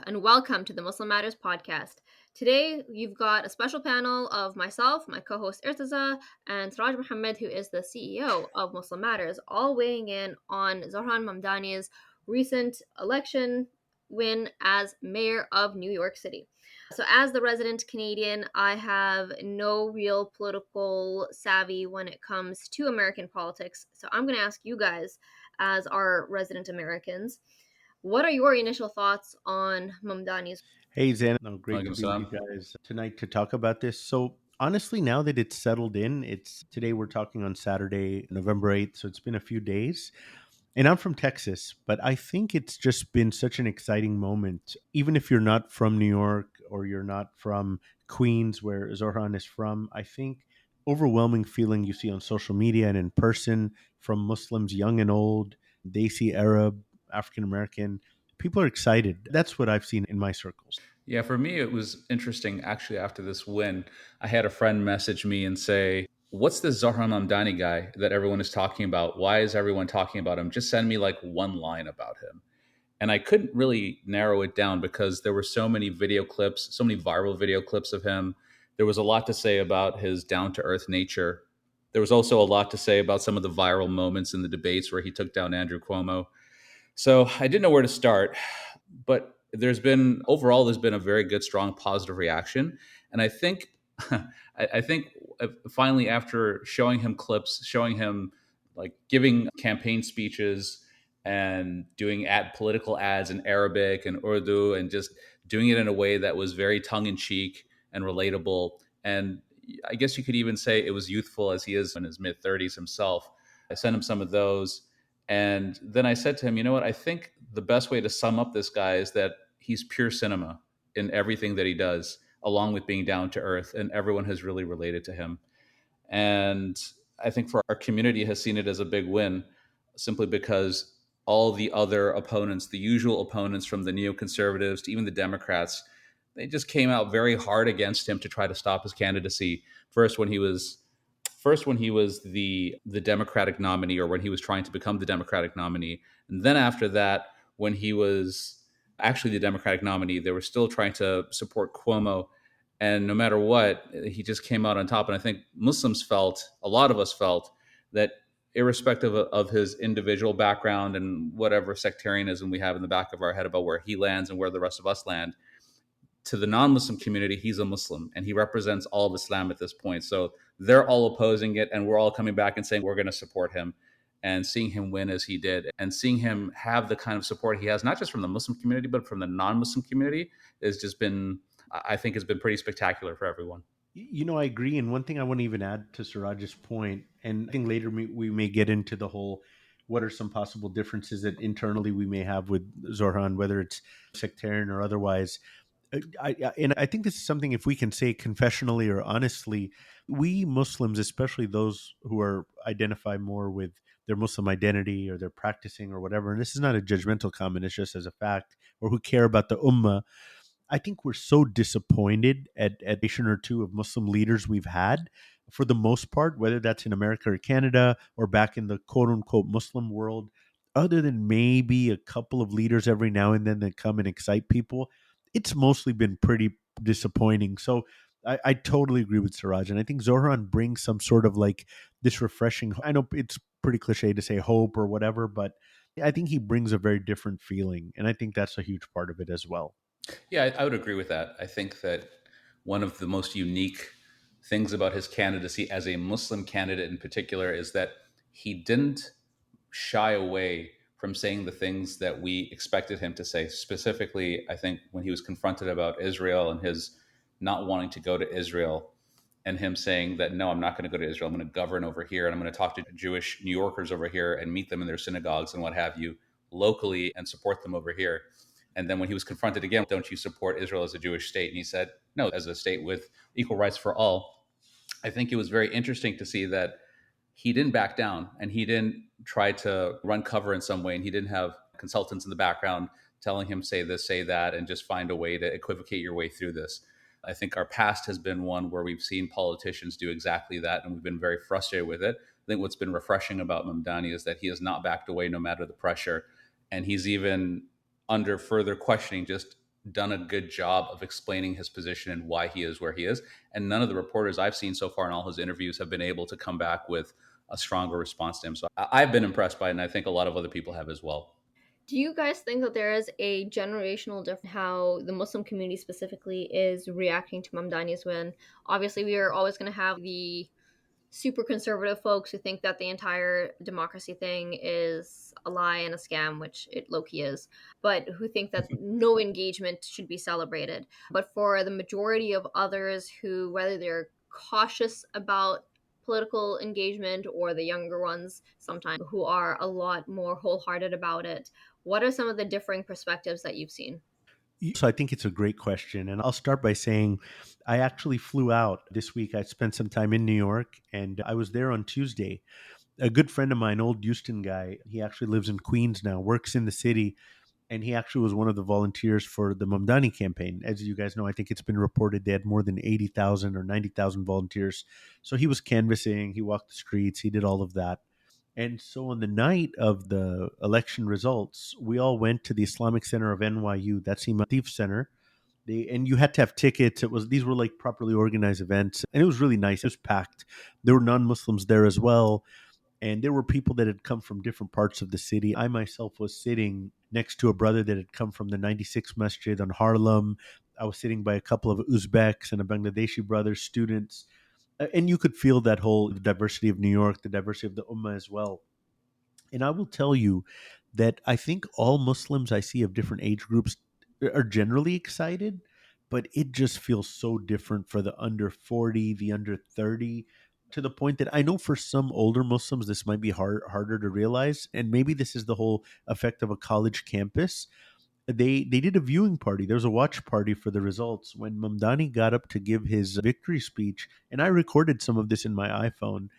And welcome to the Muslim Matters podcast. Today, you've got a special panel of myself, my co-host Irtiza, and Siraaj Muhammad, who is the CEO of Muslim Matters, all weighing in on Zohran Mamdani's recent election win as mayor of New York City. So, as the resident Canadian, I have no real political savvy when it comes to American politics. So, I'm going to ask you guys, as our resident Americans, what are your initial thoughts on Mamdani's? Hey, Zainab. No, great to Alaikum be with salam. you guys tonight to talk about this. So, honestly, now that it's settled in, it's today we're talking on Saturday, November 8th. So, it's been a few days. And I'm from Texas, but I think it's just been such an exciting moment. Even if you're not from New York or you're not from Queens, where Zohran is from, I think overwhelming feeling you see on social media and in person from Muslims, young and old, Desi, Arab, African American. People are excited. That's what I've seen in my circles. Yeah, for me, it was interesting. Actually, after this win, I had a friend message me and say, "What's this Zohran Mamdani guy that everyone is talking about? Why is everyone talking about him? Just send me like one line about him." And I couldn't really narrow it down because there were so many video clips, so many viral video clips of him. There was a lot to say about his down to earth nature. There was also a lot to say about some of the viral moments in the debates where he took down Andrew Cuomo. So I didn't know where to start, but there's been a very good, strong, positive reaction, and I think, I think finally after showing him clips, showing him like giving campaign speeches and doing political ads in Arabic and Urdu and just doing it in a way that was very tongue in cheek and relatable, and I guess you could even say it was youthful as he is in his mid 30s himself. I sent him some of those. And then I said to him, you know what? I think the best way to sum up this guy is that he's pure cinema in everything that he does, along with being down to earth, and everyone has really related to him. And I think for our community has seen it as a big win simply because all the other opponents, the usual opponents from the neoconservatives to even the Democrats, they just came out very hard against him to try to stop his candidacy. First when he was the Democratic nominee, or when he was trying to become the Democratic nominee, and then after that, when he was actually the Democratic nominee, they were still trying to support Cuomo. And no matter what, he just came out on top. And I think a lot of us felt that irrespective of his individual background and whatever sectarianism we have in the back of our head about where he lands and where the rest of us land, to the non-Muslim community, he's a Muslim and he represents all of Islam at this point. So they're all opposing it, and we're all coming back and saying we're going to support him. And seeing him win as he did, and seeing him have the kind of support he has, not just from the Muslim community, but from the non-Muslim community, has just been, I think, has been pretty spectacular for everyone. I agree. And one thing I want to even add to Siraj's point, and I think later we may get into the whole what are some possible differences that internally we may have with Zorhan, whether it's sectarian or otherwise. And I think this is something, if we can say confessionally or honestly, we Muslims, especially those who are identify more with their Muslim identity or they're practicing or whatever, and this is not a judgmental comment, it's just as a fact, or who care about the ummah, I think we're so disappointed at a nation or two of Muslim leaders we've had for the most part, whether that's in America or Canada or back in the quote unquote Muslim world, other than maybe a couple of leaders every now and then that come and excite people. It's mostly been pretty disappointing. So I totally agree with Siraj. And I think Zohran brings some sort of like this refreshing, I know it's pretty cliche to say hope or whatever, but I think he brings a very different feeling. And I think that's a huge part of it as well. Yeah, I would agree with that. I think that one of the most unique things about his candidacy as a Muslim candidate in particular is that he didn't shy away from saying the things that we expected him to say. Specifically, I think when he was confronted about Israel and his not wanting to go to Israel, and him saying that, no, I'm not going to go to Israel. I'm going to govern over here, and I'm going to talk to Jewish New Yorkers over here and meet them in their synagogues and what have you locally and support them over here. And then when he was confronted again, don't you support Israel as a Jewish state? And he said, no, as a state with equal rights for all. I think it was very interesting to see that he didn't back down and he didn't try to run cover in some way. And he didn't have consultants in the background telling him, say this, say that, and just find a way to equivocate your way through this. I think our past has been one where we've seen politicians do exactly that, and we've been very frustrated with it. I think what's been refreshing about Mamdani is that he has not backed away no matter the pressure. And he's even under further questioning, just done a good job of explaining his position and why he is where he is. And none of the reporters I've seen so far in all his interviews have been able to come back with a stronger response to him. So I've been impressed by it, and I think a lot of other people have as well. Do you guys think that there is a generational difference how the Muslim community specifically is reacting to Mamdani's win? Obviously, we are always going to have the super conservative folks who think that the entire democracy thing is a lie and a scam, which it low-key is, but who think that no engagement should be celebrated. But for the majority of others who, whether they're cautious about political engagement or the younger ones sometimes who are a lot more wholehearted about it, what are some of the differing perspectives that you've seen? So I think it's a great question. And I'll start by saying I actually flew out this week. I spent some time in New York and I was there on Tuesday. A good friend of mine, old Houston guy, he actually lives in Queens now, works in the city. And he actually was one of the volunteers for the Mamdani campaign. As you guys know, I think it's been reported they had more than 80,000 or 90,000 volunteers. So he was canvassing, he walked the streets, he did all of that. And so on the night of the election results, we all went to the Islamic Center of NYU. That's the Matif Center. And you had to have tickets. These were like properly organized events, and it was really nice. It was packed. There were non-Muslims there as well, and there were people that had come from different parts of the city. I myself was sitting next to a brother that had come from the 96 Masjid on Harlem. I was sitting by a couple of Uzbeks and a Bangladeshi brother, students, and you could feel that whole diversity of New York, the diversity of the Ummah as well. And I will tell you that I think all Muslims I see of different age groups are generally excited, but it just feels so different for the under 40, the under 30, to the point that I know for some older Muslims this might be harder to realize. And maybe this is the whole effect of a college campus. They did a viewing party. There was a watch party for the results when Mamdani got up to give his victory speech, and I recorded some of this in my iPhone.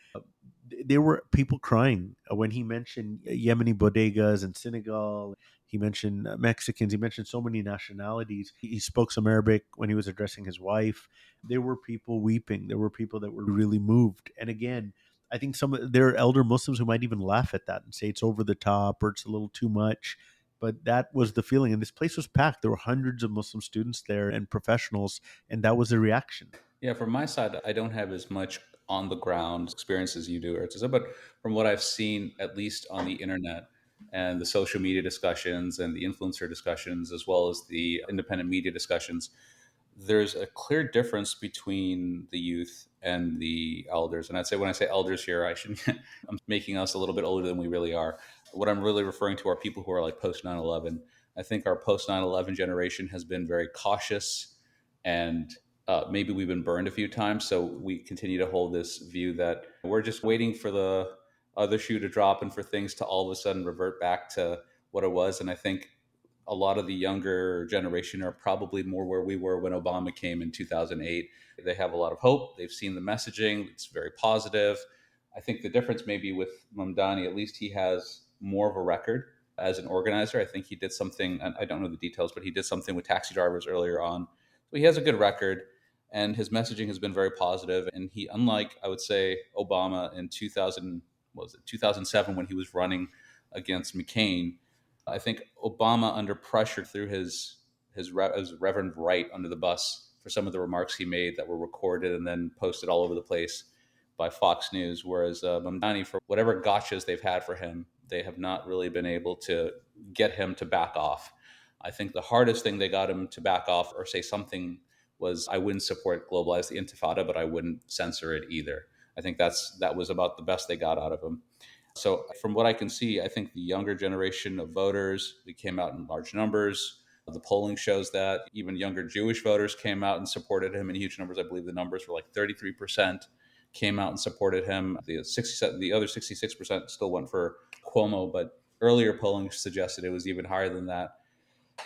There were people crying when he mentioned Yemeni bodegas in Senegal. He mentioned Mexicans. He mentioned so many nationalities. He spoke some Arabic when he was addressing his wife. There were people weeping. There were people that were really moved. And again, I think there are elder Muslims who might even laugh at that and say it's over the top or it's a little too much. But that was the feeling. And this place was packed. There were hundreds of Muslim students there and professionals. And that was the reaction. Yeah, from my side, I don't have as much on the ground experience as you do, Irtiza, but from what I've seen, at least on the internet and the social media discussions and the influencer discussions, as well as the independent media discussions, there's a clear difference between the youth and the elders. And I'd say when I say elders here, I should I'm making us a little bit older than we really are. What I'm really referring to are people who are like post 9/11. I think our post 9/11 generation has been very cautious and maybe we've been burned a few times. So we continue to hold this view that we're just waiting for the other shoe to drop and for things to all of a sudden revert back to what it was. And I think a lot of the younger generation are probably more where we were when Obama came in 2008. They have a lot of hope. They've seen the messaging. It's very positive. I think the difference maybe with Mamdani, at least he has more of a record as an organizer. I think he did something, and I don't know the details, but he did something with taxi drivers earlier on. So he has a good record and his messaging has been very positive. And he, unlike I would say Obama in 2000, what was it 2007 when he was running against McCain, I think Obama, under pressure, threw his Reverend Wright under the bus for some of the remarks he made that were recorded and then posted all over the place by Fox News. Whereas Mamdani, for whatever gotchas they've had for him, they have not really been able to get him to back off. I think the hardest thing they got him to back off or say something was, I wouldn't support globalize the Intifada, but I wouldn't censor it either. I think that was about the best they got out of him. So, from what I can see, I think the younger generation of voters, we came out in large numbers. The polling shows that even younger Jewish voters came out and supported him in huge numbers. I believe the numbers were like 33% came out and supported him. The other 66% still went for Cuomo, but earlier polling suggested it was even higher than that.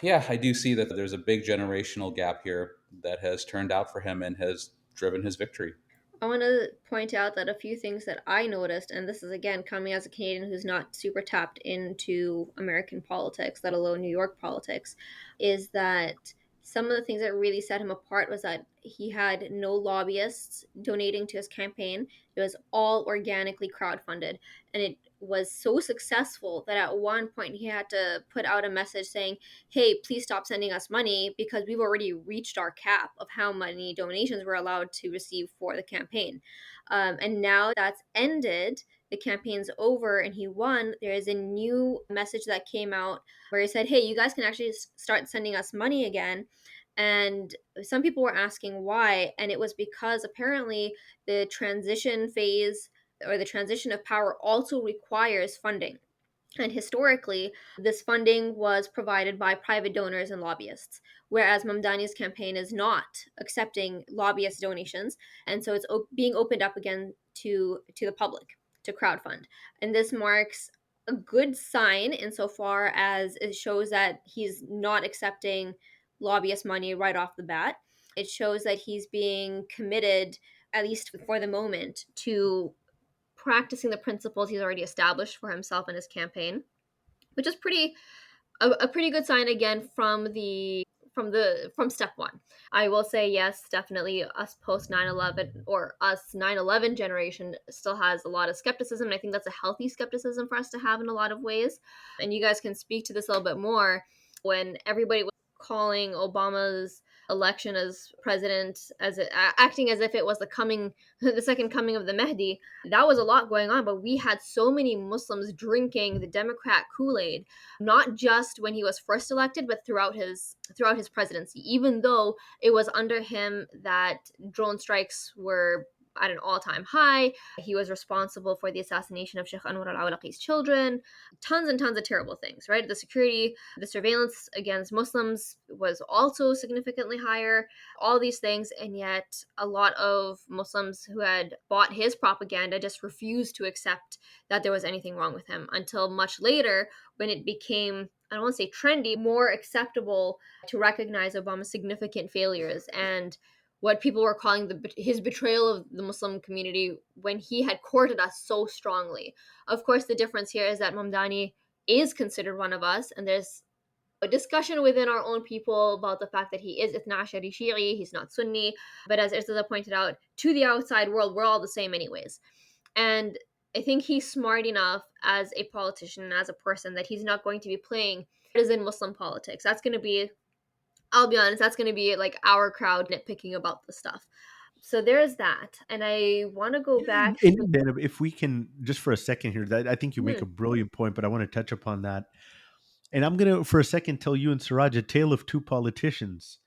Yeah, I do see that there's a big generational gap here that has turned out for him and has driven his victory. I want to point out that a few things that I noticed, and this is again coming as a Canadian who's not super tapped into American politics, let alone New York politics, is that some of the things that really set him apart was that he had no lobbyists donating to his campaign. It was all organically crowdfunded. And it was so successful that at one point he had to put out a message saying, hey, please stop sending us money because we've already reached our cap of how many donations we're allowed to receive for the campaign. And now that's ended, the campaign's over and he won, there is a new message that came out where he said, hey, you guys can actually start sending us money again. And some people were asking why. And it was because apparently the transition phase or the transition of power also requires funding. And historically, this funding was provided by private donors and lobbyists, whereas Mamdani's campaign is not accepting lobbyist donations. And so it's being opened up again to the public to crowdfund. And this marks a good sign insofar as it shows that he's not accepting lobbyist money right off the bat. It shows that he's being committed, at least for the moment, to practicing the principles he's already established for himself and his campaign, which is a pretty good sign again from step one. I will say yes, definitely us post 9/11 or us 9/11 generation still has a lot of skepticism, and I think that's a healthy skepticism for us to have in a lot of ways. And you guys can speak to this a little bit more. When everybody was calling Obama's election as president acting as if it was the second coming of the Mahdi, that was a lot going on, but we had so many Muslims drinking the Democrat Kool-Aid, not just when he was first elected, but throughout his presidency. Even though it was under him that drone strikes were at an all-time high, he was responsible for the assassination of Sheikh Anwar al-Awlaqi's children, tons and tons of terrible things, right? The surveillance against Muslims was also significantly higher, all these things, and yet a lot of Muslims who had bought his propaganda just refused to accept that there was anything wrong with him until much later when it became, I don't want to say trendy, more acceptable to recognize Obama's significant failures and what people were calling his betrayal of the Muslim community when he had courted us so strongly. Of course, the difference here is that Mamdani is considered one of us, and there's a discussion within our own people about the fact that he is Ithna Ashari Shi'i, he's not Sunni, but as Irtiza pointed out, to the outside world, we're all the same anyways. And I think he's smart enough as a politician and as a person that he's not going to be playing partisan Muslim politics. That's going to be, I'll be honest, that's going to be like our crowd nitpicking about the stuff. So there's that. And I want to go back to. And Zainab, if we can just for a second here, I think you make a brilliant point, but I want to touch upon that. And I'm going to, for a second, tell you and Siraj a tale of two politicians.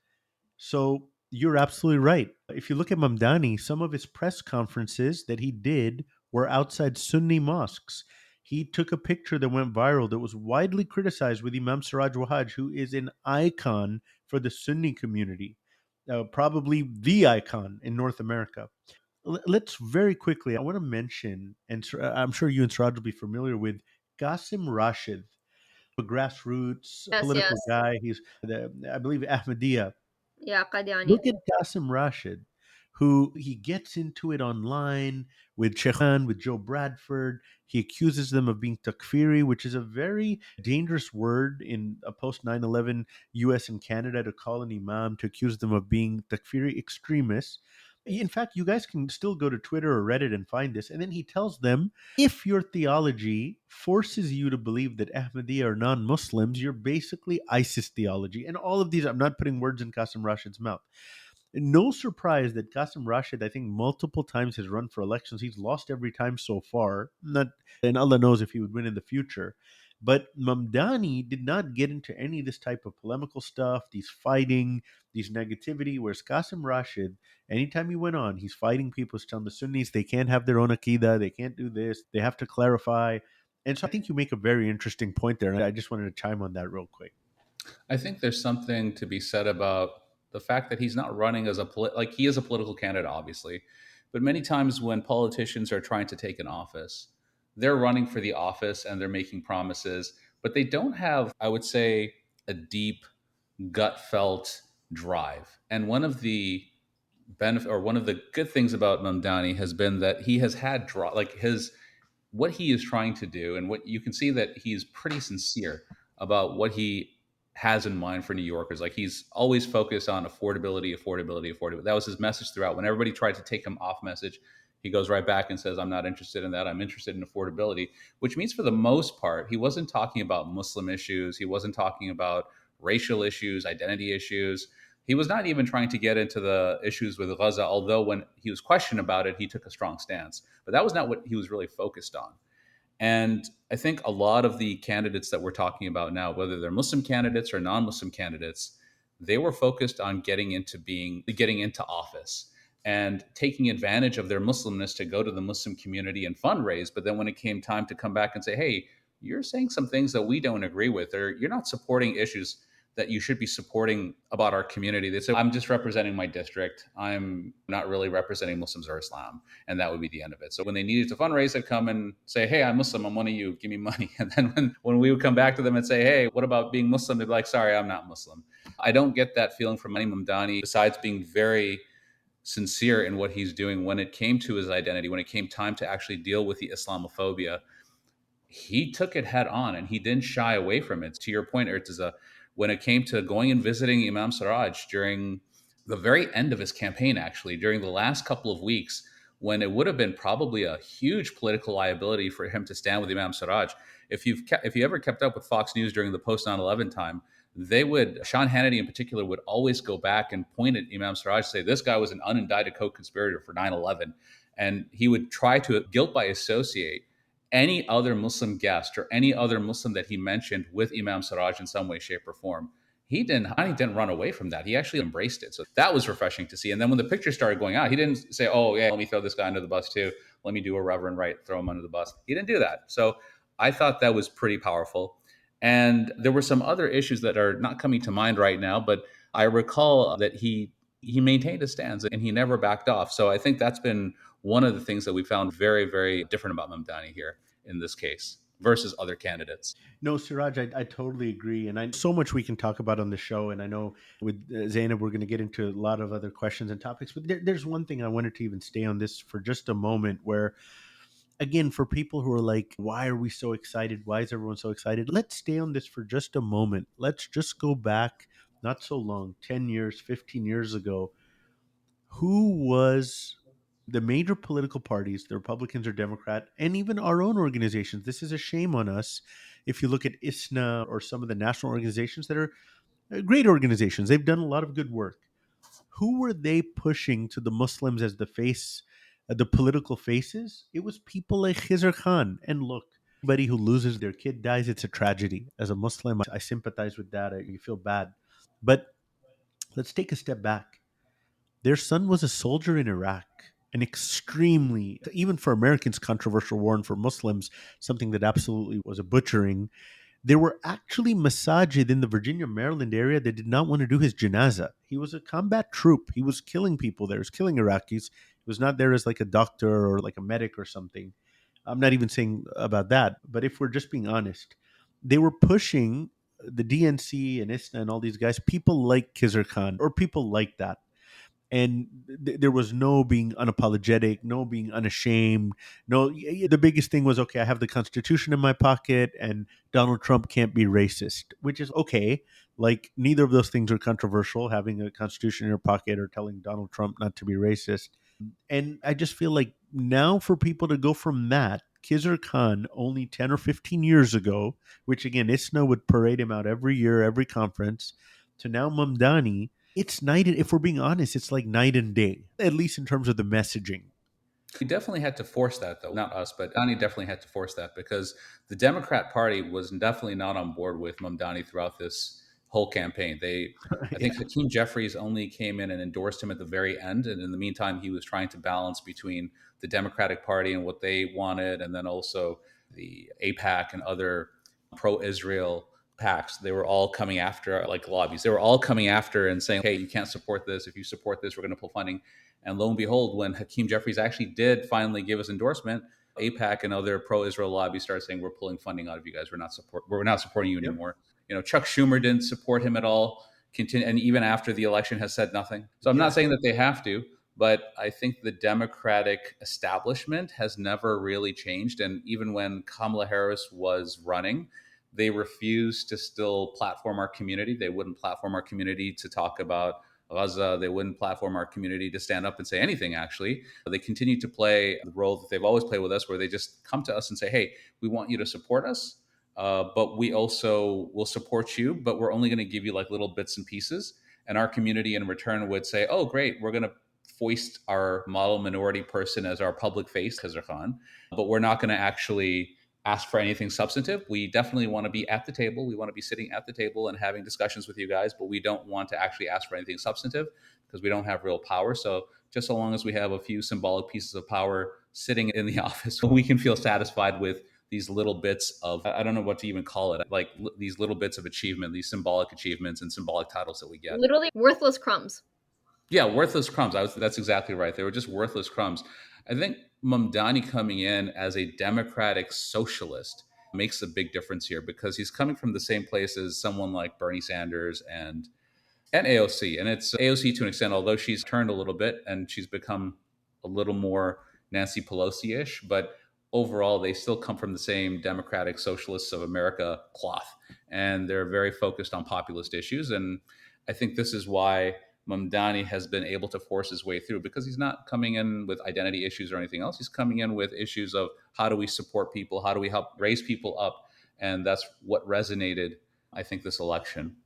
So you're absolutely right. If you look at Mamdani, some of his press conferences that he did were outside Sunni mosques. He took a picture that went viral that was widely criticized with Imam Siraj Wahaj, who is an icon for the Sunni community, probably the icon in North America. Let's very quickly, I want to mention, and I'm sure you and Siraj will be familiar with Qasim Rashid, a grassroots Yes, political yes. guy. He's, I believe, Ahmadiyya. Yeah, Qadiani. Look at Qasim Rashid, who he gets into it online with Shekhan, with Joe Bradford. He accuses them of being takfiri, which is a very dangerous word in a post 9/11 US and Canada to call an imam, to accuse them of being takfiri extremists. In fact, you guys can still go to Twitter or Reddit and find this. And then he tells them, if your theology forces you to believe that Ahmadiyya are non Muslims, you're basically ISIS theology. And all of these, I'm not putting words in Qasim Rashid's mouth. No surprise that Qasim Rashid, I think, multiple times has run for elections. He's lost every time so far. Not, and Allah knows if he would win in the future. But Mamdani did not get into any of this type of polemical stuff, these fighting, these negativity. Whereas Qasim Rashid, anytime he went on, he's fighting people, he's telling the Sunnis they can't have their own Aqidah, they can't do this, they have to clarify. And so I think you make a very interesting point there. And I just wanted to chime on that real quick. I think there's something to be said about the fact that he's not running as like he is a political candidate, obviously, but many times when politicians are trying to take an office, they're running for the office and they're making promises, but they don't have, I would say, a deep gut felt drive. And one of the one of the good things about Mamdani has been that he has had like his what he is trying to do, and what you can see that he's pretty sincere about what he has in mind for New Yorkers. Like he's always focused on affordability, affordability, affordability. That was his message throughout. When everybody tried to take him off message, he goes right back and says, I'm not interested in that. I'm interested in affordability, which means for the most part, he wasn't talking about Muslim issues. He wasn't talking about racial issues, identity issues. He was not even trying to get into the issues with Gaza, although when he was questioned about it, he took a strong stance. But that was not what he was really focused on. And I think a lot of the candidates that we're talking about now, whether they're Muslim candidates or non-Muslim candidates, they were focused on getting into office and taking advantage of their Muslimness to go to the Muslim community and fundraise. But then when it came time to come back and say, hey, you're saying some things that we don't agree with, or you're not supporting issues that you should be supporting about our community. They say, I'm just representing my district. I'm not really representing Muslims or Islam. And that would be the end of it. So when they needed to fundraise, they'd come and say, hey, I'm Muslim. I'm one of you. Give me money. And then when we would come back to them and say, hey, what about being Muslim? They'd be like, sorry, I'm not Muslim. I don't get that feeling from Mamdani, besides being very sincere in what he's doing when it came to his identity, when it came time to actually deal with the Islamophobia. He took it head on and he didn't shy away from it. To your point, Irtiza, when it came to going and visiting Imam Siraj during the very end of his campaign, actually, during the last couple of weeks, when it would have been probably a huge political liability for him to stand with Imam Siraj. If you ever kept up with Fox News during the post 9/11 time, Sean Hannity in particular would always go back and point at Imam Siraj, say this guy was an unindicted co-conspirator for 9/11. And he would try to guilt by associate any other Muslim guest or any other Muslim that he mentioned with Imam Siraj in some way, shape, or form. He didn't run away from that. He actually embraced it. So that was refreshing to see. And then when the picture started going out, he didn't say, oh, yeah, let me throw this guy under the bus too. Let me do a Reverend Right, throw him under the bus. He didn't do that. So I thought that was pretty powerful. And there were some other issues that are not coming to mind right now, but I recall that he maintained his stance and he never backed off. So I think that's been one of the things that we found very, very different about Mamdani here in this case versus other candidates. No, Siraj, I totally agree. And I so much we can talk about on the show. And I know with Zainab, we're going to get into a lot of other questions and topics. But there's one thing I wanted to even stay on this for just a moment where, again, for people who are like, why are we so excited? Why is everyone so excited? Let's stay on this for just a moment. Let's just go back not so long, 10 years, 15 years ago. Who was the major political parties, the Republicans or Democrat, and even our own organizations? This is a shame on us. If you look at ISNA or some of the national organizations that are great organizations, they've done a lot of good work. Who were they pushing to the Muslims as the face, the political faces? It was people like Khizr Khan. And look, anybody who loses their kid dies, it's a tragedy. As a Muslim, I sympathize with that. You feel bad. But let's take a step back. Their son was a soldier in Iraq, an extremely, even for Americans, controversial war, and for Muslims, something that absolutely was a butchering. There were actually masajid in the Virginia, Maryland area that did not want to do his janazah. He was a combat troop. He was killing people there. He was killing Iraqis. He was not there as like a doctor or like a medic or something. I'm not even saying about that. But if we're just being honest, they were pushing the DNC and ISNA and all these guys, people like Khizr Khan or people like that. And there was no being unapologetic, no being unashamed. No, the biggest thing was, okay, I have the Constitution in my pocket and Donald Trump can't be racist, which is okay. Like, neither of those things are controversial, having a Constitution in your pocket or telling Donald Trump not to be racist. And I just feel like now for people to go from that, Khizr Khan only 10 or 15 years ago, which again, ISNA would parade him out every year, every conference, to now Mamdani, it's night and, if we're being honest, it's like night and day, at least in terms of the messaging. We definitely had to force that, though. Not us, but Mamdani definitely had to force that because the Democrat Party was definitely not on board with Mamdani throughout this whole campaign. I think Yeah. Hakeem Jeffries only came in and endorsed him at the very end. And in the meantime, he was trying to balance between the Democratic Party and what they wanted, and then also the APAC and other pro Israel PACs. They were all coming after, like lobbies. They were all coming after and saying, hey, you can't support this. If you support this, we're going to pull funding. And lo and behold, when Hakeem Jeffries actually did finally give his endorsement, APAC and other pro-Israel lobbies started saying, "We're pulling funding out of you guys. We're not supporting you Yep. anymore." Chuck Schumer didn't support him at all. Continue, and even after the election, has said nothing. So I'm Yeah. not saying that they have to, but I think the Democratic establishment has never really changed. And even when Kamala Harris was running, they refuse to still platform our community. They wouldn't platform our community to talk about Gaza. They wouldn't platform our community to stand up and say anything, actually. They continue to play the role that they've always played with us, where they just come to us and say, hey, we want you to support us, but we also will support you, but we're only going to give you like little bits and pieces. And our community in return would say, oh, great, we're going to foist our model minority person as our public face, Khizr Khan, but we're not going to actually ask for anything substantive. We definitely want to be at the table. We want to be sitting at the table and having discussions with you guys, but we don't want to actually ask for anything substantive because we don't have real power. So just so long as we have a few symbolic pieces of power sitting in the office, we can feel satisfied with these little bits of, I don't know what to even call it, like these little bits of achievement, these symbolic achievements and symbolic titles that we get. Literally worthless crumbs. Yeah, worthless crumbs. That's exactly right. They were just worthless crumbs. I think Mamdani coming in as a democratic socialist makes a big difference here because he's coming from the same place as someone like Bernie Sanders and AOC. And it's AOC to an extent, although she's turned a little bit and she's become a little more Nancy Pelosi ish, but overall, they still come from the same Democratic Socialists of America cloth. And they're very focused on populist issues. And I think this is why Mamdani has been able to force his way through, because he's not coming in with identity issues or anything else. He's coming in with issues of how do we support people? How do we help raise people up? And that's what resonated, I think, this election.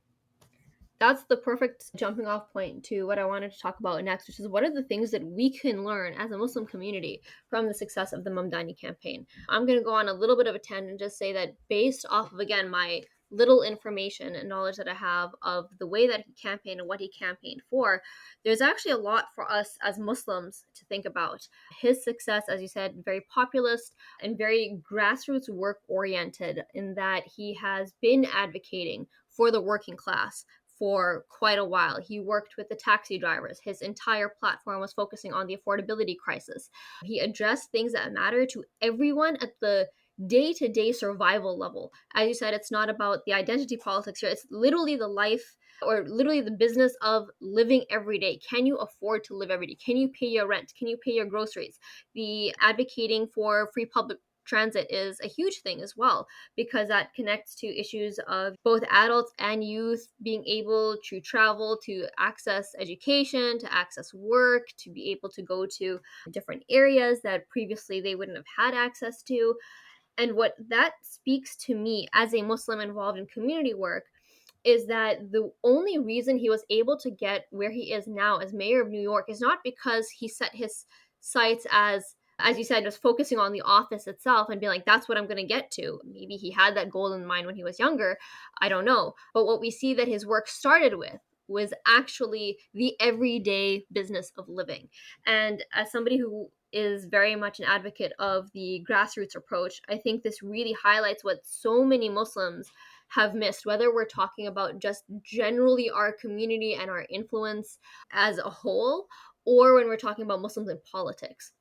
That's the perfect jumping off point to what I wanted to talk about next, which is what are the things that we can learn as a Muslim community from the success of the Mamdani campaign. I'm going to go on a little bit of a tangent and just say that based off of, again, my little information and knowledge that I have of the way that he campaigned and what he campaigned for, there's actually a lot for us as Muslims to think about. His success, as you said, very populist and very grassroots work oriented, in that he has been advocating for the working class for quite a while. He worked with the taxi drivers. His entire platform was focusing on the affordability crisis. He addressed things that matter to everyone at the day-to-day survival level. As you said, it's not about the identity politics here. It's literally the life, or literally the business of living every day. Can you afford to live every day? Can you pay your rent? Can you pay your groceries? The advocating for free public transit is a huge thing as well, because that connects to issues of both adults and youth being able to travel, to access education, to access work, to be able to go to different areas that previously they wouldn't have had access to. And what that speaks to me as a Muslim involved in community work is that the only reason he was able to get where he is now as mayor of New York is not because he set his sights as you said, just focusing on the office itself and being like, that's what I'm going to get to. Maybe he had that goal in mind when he was younger. I don't know. But what we see that his work started with was actually the everyday business of living. And as somebody who is very much an advocate of the grassroots approach, I think this really highlights what so many Muslims have missed, whether we're talking about just generally our community and our influence as a whole, or when we're talking about Muslims in politics,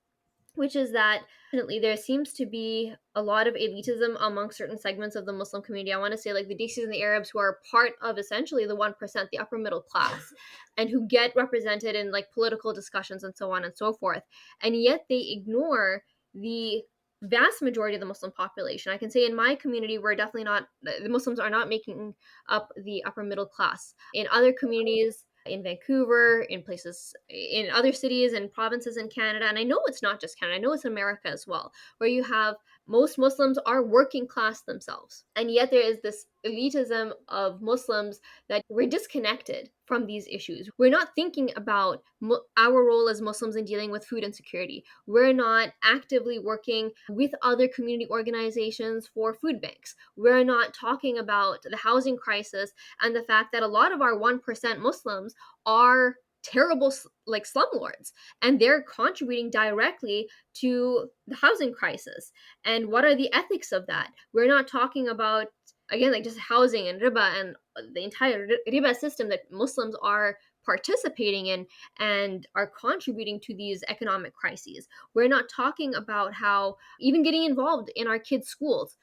which is that definitely there seems to be a lot of elitism among certain segments of the Muslim community. I want to say like the Desis and the Arabs, who are part of essentially the 1%, the upper middle class, and who get represented in like political discussions and so on and so forth. And yet they ignore the vast majority of the Muslim population. I can say in my community, we're definitely not, the Muslims are not making up the upper middle class. In other communities, in Vancouver, in places, in other cities and provinces in Canada, and I know it's not just Canada, I know it's America as well, where you have most Muslims are working class themselves. And yet there is this elitism of Muslims that we're disconnected from these issues. We're not thinking about our role as Muslims in dealing with food insecurity. We're not actively working with other community organizations for food banks. We're not talking about the housing crisis and the fact that a lot of our 1% Muslims are terrible like slumlords, and they're contributing directly to the housing crisis. And what are the ethics of that? We're not talking about, again, like just housing and riba and the entire riba system that Muslims are participating in and are contributing to these economic crises. We're not talking about how even getting involved in our kids' schools.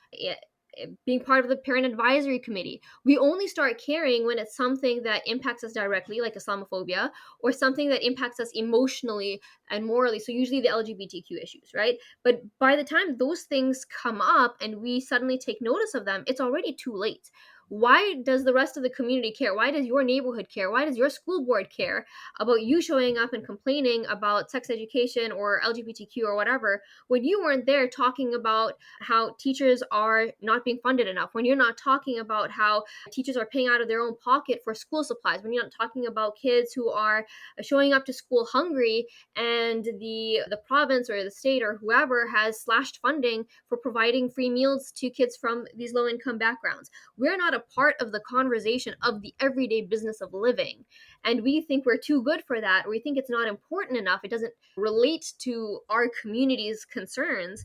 being part of the parent advisory committee. We only start caring when it's something that impacts us directly, like Islamophobia, or something that impacts us emotionally and morally. So usually the LGBTQ issues, right? But by the time those things come up and we suddenly take notice of them, it's already too late. Why does the rest of the community care? Why does your neighborhood care? Why does your school board care about you showing up and complaining about sex education or LGBTQ or whatever when you weren't there talking about how teachers are not being funded enough, when you're not talking about how teachers are paying out of their own pocket for school supplies, when you're not talking about kids who are showing up to school hungry and the province or the state or whoever has slashed funding for providing free meals to kids from these low income backgrounds. We're not a part of the conversation of the everyday business of living. And we think we're too good for that, or we think it's not important enough. It doesn't relate to our community's concerns.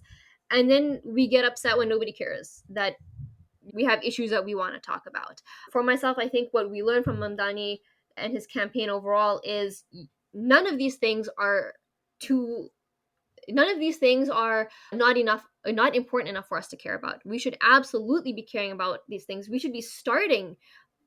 And then we get upset when nobody cares that we have issues that we want to talk about. For myself, I think what we learned from Mamdani and his campaign overall is none of these things are too none of these things are not enough, not important enough for us to care about. We should absolutely be caring about these things. We should be starting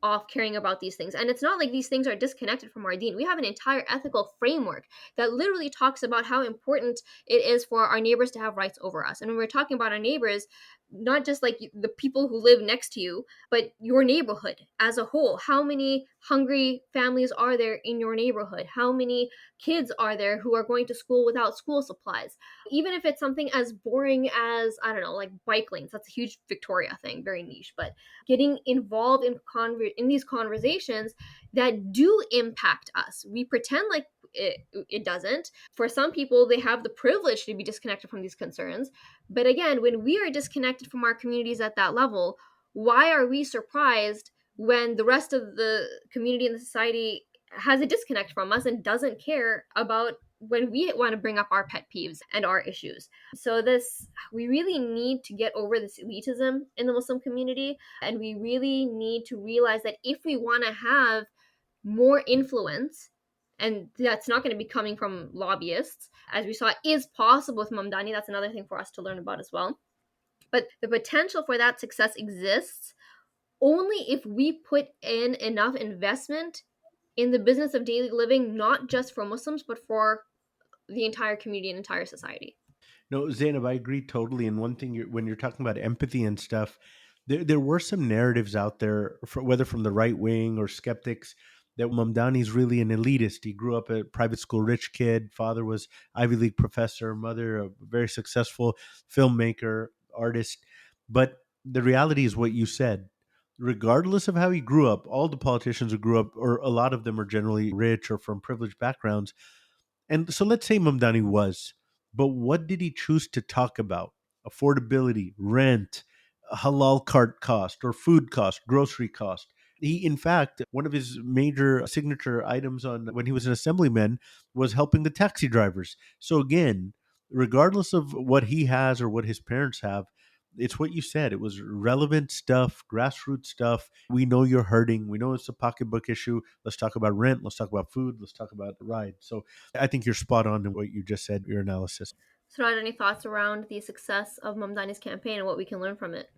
off caring about these things. And it's not like these things are disconnected from our deen. We have an entire ethical framework that literally talks about how important it is for our neighbors to have rights over us. And when we're talking about our neighbors, not just like the people who live next to you, but your neighborhood as a whole. How many hungry families are there in your neighborhood? How many kids are there who are going to school without school supplies? Even if it's something as boring as, I don't know, like bike lanes. That's a huge Victoria thing, very niche, but getting involved in these conversations that do impact us. We pretend like it doesn't. For some people, they have the privilege to be disconnected from these concerns. But again, when we are disconnected from our communities at that level, why are we surprised when the rest of the community and the society has a disconnect from us and doesn't care about when we want to bring up our pet peeves and our issues? So we really need to get over this elitism in the Muslim community, and we really need to realize that if we want to have more influence, and that's not going to be coming from lobbyists, as we saw is possible with Mamdani. That's another thing for us to learn about as well. But the potential for that success exists only if we put in enough investment in the business of daily living, not just for Muslims, but for the entire community and entire society. No, Zainab, I agree totally. And one thing, when you're talking about empathy and stuff, there were some narratives out there, whether from the right wing or skeptics, that Mamdani's really an elitist. He grew up a private school rich kid. Father was Ivy League professor. Mother a very successful filmmaker, artist. But the reality is what you said. Regardless of how he grew up, all the politicians who grew up, or a lot of them, are generally rich or from privileged backgrounds. And so let's say Mamdani was, but what did he choose to talk about? Affordability, rent, halal cart cost, or food cost, grocery cost. He, in fact, one of his major signature items on when he was an assemblyman was helping the taxi drivers. So again, regardless of what he has or what his parents have, it's what you said. It was relevant stuff, grassroots stuff. We know you're hurting. We know it's a pocketbook issue. Let's talk about rent. Let's talk about food. Let's talk about the ride. So I think you're spot on in what you just said, your analysis. Siraj, any thoughts around the success of Mamdani's campaign and what we can learn from it?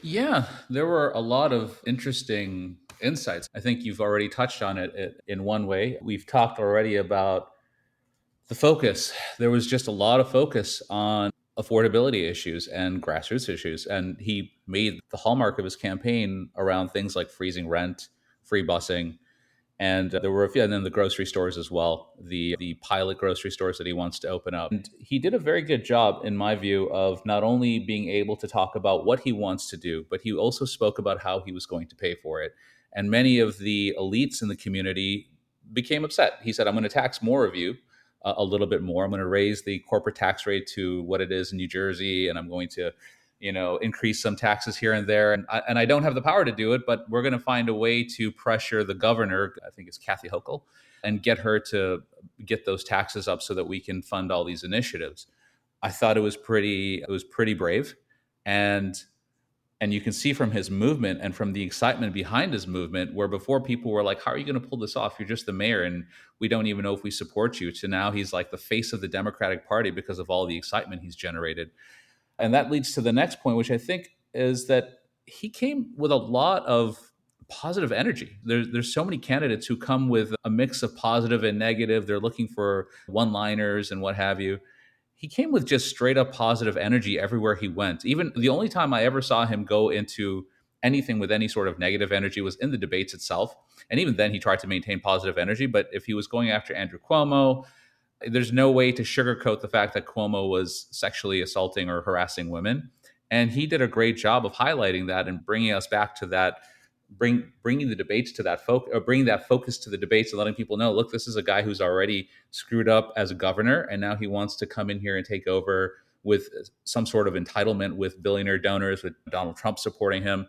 Yeah, there were a lot of interesting insights. I think you've already touched on it in one way. We've talked already about the focus. There was just a lot of focus on affordability issues and grassroots issues. And he made the hallmark of his campaign around things like freezing rent, free busing, and there were a few, and then the grocery stores as well, the pilot grocery stores that he wants to open up. And he did a very good job, in my view, of not only being able to talk about what he wants to do, but he also spoke about how he was going to pay for it. And many of the elites in the community became upset. He said, "I'm going to tax more of you." A little bit more. I'm going to raise the corporate tax rate to what it is in New Jersey, and I'm going to increase some taxes here and there. And I don't have the power to do it, but we're going to find a way to pressure the governor, I think it's Kathy Hochul, and get her to get those taxes up so that we can fund all these initiatives. I thought it was pretty brave. And you can see from his movement and from the excitement behind his movement, where before people were like, "How are you going to pull this off? You're just the mayor and we don't even know if we support you," to now he's like the face of the Democratic Party because of all the excitement he's generated. And that leads to the next point, which I think is that he came with a lot of positive energy. There's so many candidates who come with a mix of positive and negative. They're looking for one-liners and what have you. He came with just straight up positive energy everywhere he went. Even the only time I ever saw him go into anything with any sort of negative energy was in the debates itself. And even then, he tried to maintain positive energy. But if he was going after Andrew Cuomo, there's no way to sugarcoat the fact that Cuomo was sexually assaulting or harassing women. And he did a great job of highlighting that and bringing us back to that, bringing the debates to that or bringing that focus to the debates and letting people know, look, this is a guy who's already screwed up as a governor, and now he wants to come in here and take over with some sort of entitlement with billionaire donors, with Donald Trump supporting him.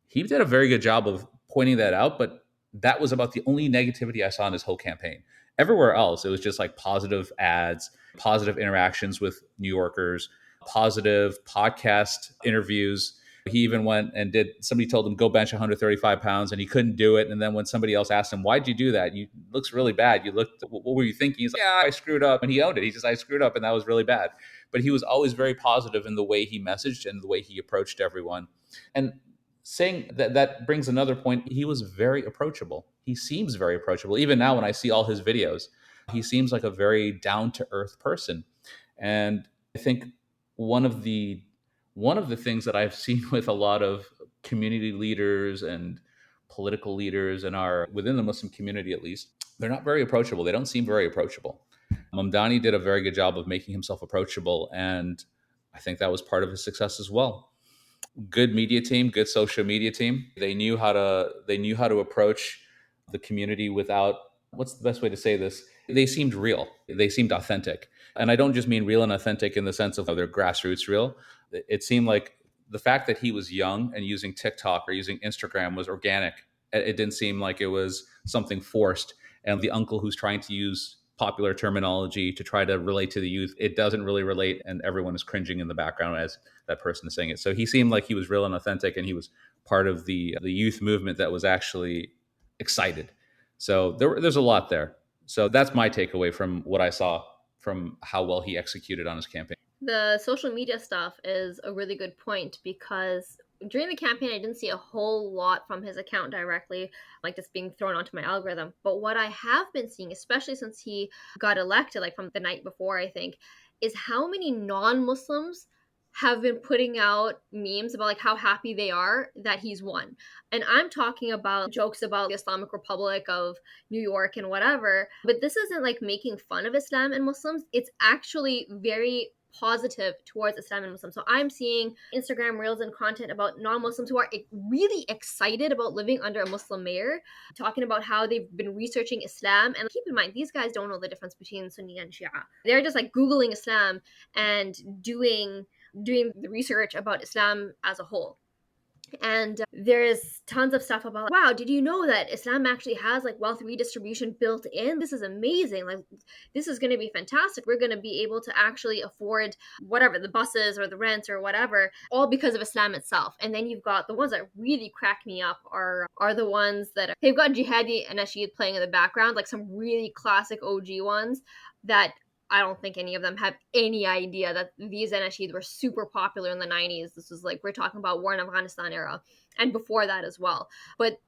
He did a very good job of pointing that out, but that was about the only negativity I saw in his whole campaign. Everywhere else, it was just like positive ads, positive interactions with New Yorkers, positive podcast interviews. He even went and somebody told him, go bench 135 pounds, and he couldn't do it. And then when somebody else asked him, why'd you do that? You looks really bad. What were you thinking? He's like, yeah, I screwed up. And he owned it. He says, I screwed up, and that was really bad. But he was always very positive in the way he messaged and the way he approached everyone. And saying that brings another point. He was very approachable. He seems very approachable. Even now, when I see all his videos, he seems like a very down to earth person. And I think one of the things that I've seen with a lot of community leaders and political leaders within the Muslim community, at least, they're not very approachable. They don't seem very approachable. Mamdani did a very good job of making himself approachable, and I think that was part of his success as well. Good media team, good social media team. They knew how to approach the community without, what's the best way to say this? They seemed real. They seemed authentic. And I don't just mean real and authentic in the sense of their grassroots real. It seemed like the fact that he was young and using TikTok or using Instagram was organic. It didn't seem like it was something forced. And the uncle who's trying to use popular terminology to try to relate to the youth, it doesn't really relate, and everyone is cringing in the background as that person is saying it. So he seemed like he was real and authentic, and he was part of the youth movement that was actually excited. So there's a lot there. So that's my takeaway from what I saw from how well he executed on his campaign. The social media stuff is a really good point, because during the campaign, I didn't see a whole lot from his account directly, like just being thrown onto my algorithm. But what I have been seeing, especially since he got elected, like from the night before, I think, is how many non-Muslims have been putting out memes about like how happy they are that he's won. And I'm talking about jokes about the Islamic Republic of New York and whatever. But this isn't like making fun of Islam and Muslims. It's actually very positive towards Islam and Muslims. So I'm seeing Instagram reels and content about non-Muslims who are really excited about living under a Muslim mayor, talking about how they've been researching Islam. And keep in mind, these guys don't know the difference between Sunni and Shia. They're just like Googling Islam and doing the research about Islam as a whole. And there's tons of stuff about, wow, did you know that Islam actually has like wealth redistribution built in? This is amazing. Like, this is going to be fantastic. We're going to be able to actually afford whatever, the buses or the rents or whatever, all because of Islam itself. And then you've got the ones that really crack me up are the ones that they've got jihadi and nasheed playing in the background, like some really classic OG ones that I don't think any of them have any idea that these nasheed were super popular in the 90s. This was like, we're talking about war in Afghanistan era and before that as well. But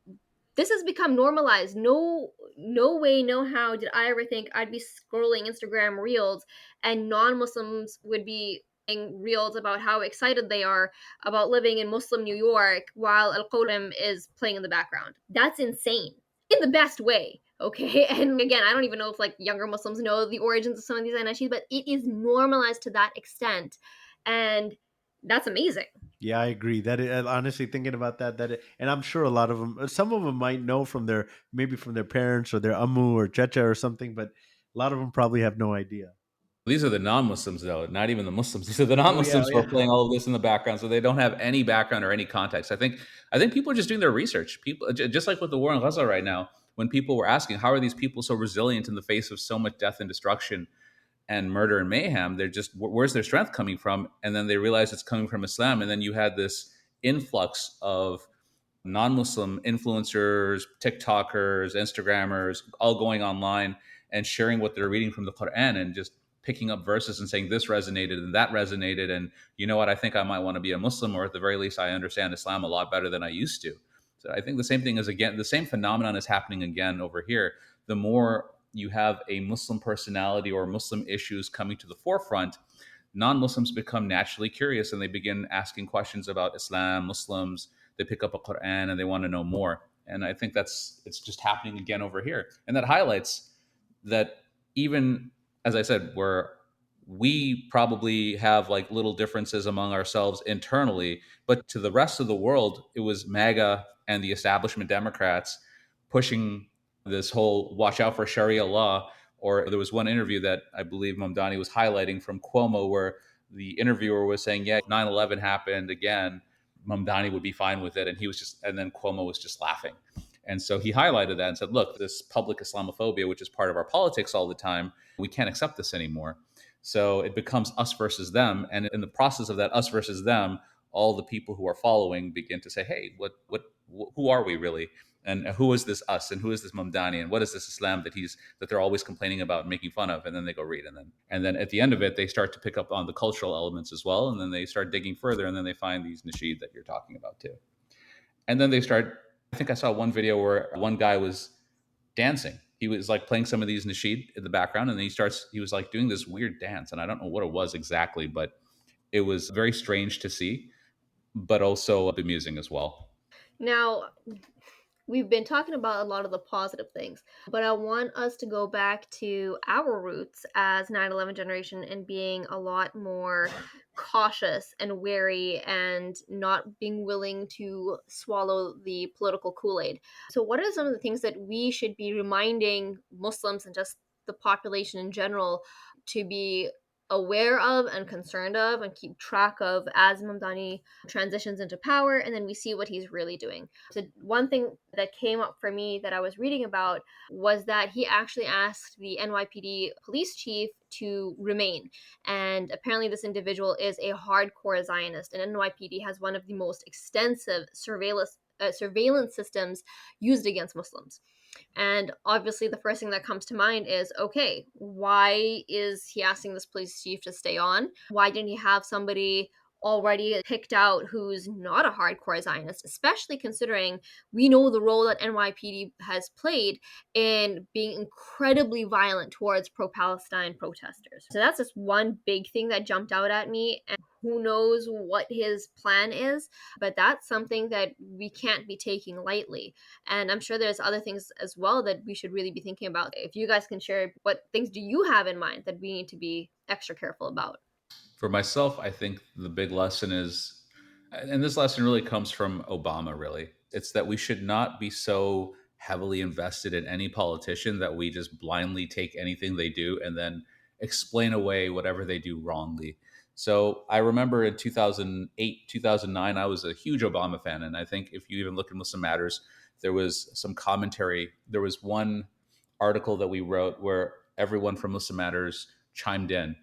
this has become normalized. No way, no how did I ever think I'd be scrolling Instagram reels and non-Muslims would be reels about how excited they are about living in Muslim New York while Al-Qawm is playing in the background. That's insane. In the best way, okay? And again, I don't even know if like younger Muslims know the origins of some of these anashid, but it is normalized to that extent, and that's amazing. Yeah, I agree. Honestly, thinking about and I'm sure a lot of them, some of them might know from their parents or their ammu or checha or something, but a lot of them probably have no idea. These are the non-Muslims, though, not even the Muslims. These are the Oh yeah, non-Muslims who yeah. are playing all of this in the background, so they don't have any background or any context. I think people are just doing their research. People, just like with the war in Gaza right now, when people were asking, how are these people so resilient in the face of so much death and destruction and murder and mayhem? They're just, where's their strength coming from? And then they realize it's coming from Islam. And then you had this influx of non-Muslim influencers, TikTokers, Instagrammers, all going online and sharing what they're reading from the Quran and just picking up verses and saying this resonated and that resonated. And you know what? I think I might want to be a Muslim, or at the very least, I understand Islam a lot better than I used to. So I think the same thing is, again, the same phenomenon is happening again over here. The more you have a Muslim personality or Muslim issues coming to the forefront, non-Muslims become naturally curious and they begin asking questions about Islam, Muslims. They pick up a Quran and they want to know more. And I think it's just happening again over here. And that highlights that, even as I said, where we probably have like little differences among ourselves internally, but to the rest of the world, it was MAGA and the establishment Democrats pushing this whole watch out for Sharia law. Or there was one interview that I believe Mamdani was highlighting from Cuomo, where the interviewer was saying, yeah, 9/11 happened again, Mamdani would be fine with it. And then Cuomo was just laughing. And so he highlighted that and said, look, this public Islamophobia, which is part of our politics all the time, we can't accept this anymore. So it becomes us versus them. And in the process of that us versus them, all the people who are following begin to say, hey, who are we really? And who is this us? And who is this Mamdani? And what is this Islam that they're always complaining about and making fun of? And then they go read. And then at the end of it, they start to pick up on the cultural elements as well. And then they start digging further. And then they find these nasheed that you're talking about too. And then they start, I think I saw one video where one guy was dancing. He was like playing some of these nasheed in the background. And then he was like doing this weird dance. And I don't know what it was exactly, but it was very strange to see, but also bemusing as well. Now, we've been talking about a lot of the positive things, but I want us to go back to our roots as 9/11 generation and being a lot more cautious and wary and not being willing to swallow the political Kool-Aid. So what are some of the things that we should be reminding Muslims and just the population in general to be aware of and concerned of and keep track of as Mamdani transitions into power, and then we see what he's really doing? So one thing that came up for me that I was reading about was that he actually asked the NYPD police chief to remain. And apparently this individual is a hardcore Zionist, and NYPD has one of the most extensive surveillance systems used against Muslims. And obviously, the first thing that comes to mind is, okay, why is he asking this police chief to stay on? Why didn't he have somebody already picked out who's not a hardcore Zionist, especially considering we know the role that NYPD has played in being incredibly violent towards pro-Palestine protesters? So that's just one big thing that jumped out at me, and who knows what his plan is, but that's something that we can't be taking lightly. And I'm sure there's other things as well that we should really be thinking about. If you guys can share, what things do you have in mind that we need to be extra careful about? For myself, I think the big lesson is, and this lesson really comes from Obama, really, it's that we should not be so heavily invested in any politician that we just blindly take anything they do and then explain away whatever they do wrongly. So I remember in 2008, 2009, I was a huge Obama fan. And I think if you even look at Muslim Matters, there was some commentary. There was one article that we wrote where everyone from Muslim Matters chimed in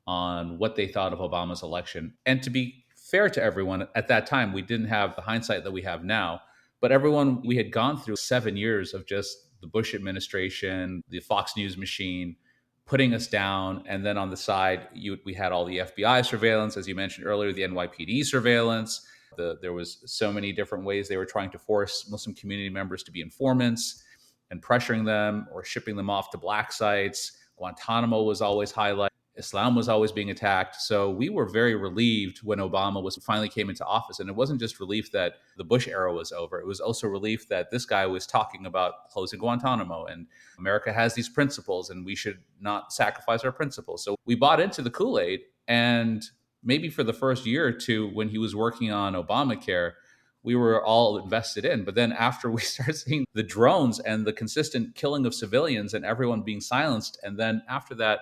on what they thought of Obama's election. And to be fair to everyone, at that time, we didn't have the hindsight that we have now. But everyone, we had gone through 7 years of just the Bush administration, the Fox News machine, putting us down. And then on the side, we had all the FBI surveillance, as you mentioned earlier, the NYPD surveillance. There was so many different ways they were trying to force Muslim community members to be informants and pressuring them or shipping them off to black sites. Guantanamo was always highlighted. Islam was always being attacked. So we were very relieved when Obama finally came into office. And it wasn't just relief that the Bush era was over. It was also relief that this guy was talking about closing Guantanamo and America has these principles and we should not sacrifice our principles. So we bought into the Kool-Aid, and maybe for the first year or two when he was working on Obamacare, we were all invested in. But then after we started seeing the drones and the consistent killing of civilians and everyone being silenced, and then after that,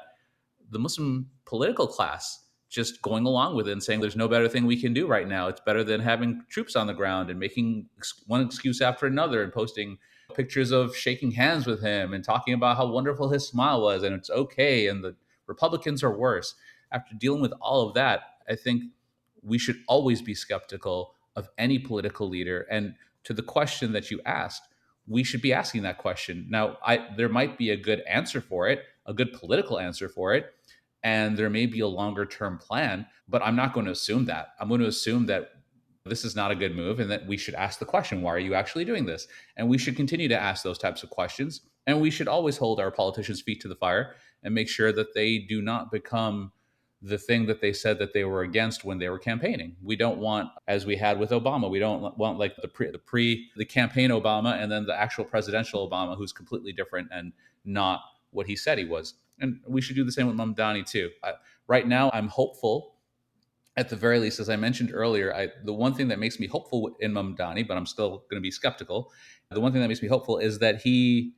the Muslim political class just going along with it and saying there's no better thing we can do right now. It's better than having troops on the ground, and making one excuse after another and posting pictures of shaking hands with him and talking about how wonderful his smile was and it's okay and the Republicans are worse. After dealing with all of that, I think we should always be skeptical of any political leader. And to the question that you asked, we should be asking that question. Now, there might be a good answer for it, a good political answer for it. and there may be a longer term plan, but I'm not going to assume that. I'm going to assume that this is not a good move and that we should ask the question, why are you actually doing this? And we should continue to ask those types of questions. And we should always hold our politicians' feet to the fire and make sure that they do not become the thing that they said that they were against when they were campaigning. We don't want, as we had with Obama, we don't want like the campaign Obama and then the actual presidential Obama, who's completely different and not what he said he was. And we should do the same with Mamdani too. Right now, I'm hopeful. At the very least, as I mentioned earlier, the one thing that makes me hopeful in Mamdani, but I'm still going to be skeptical. The one thing that makes me hopeful is that he,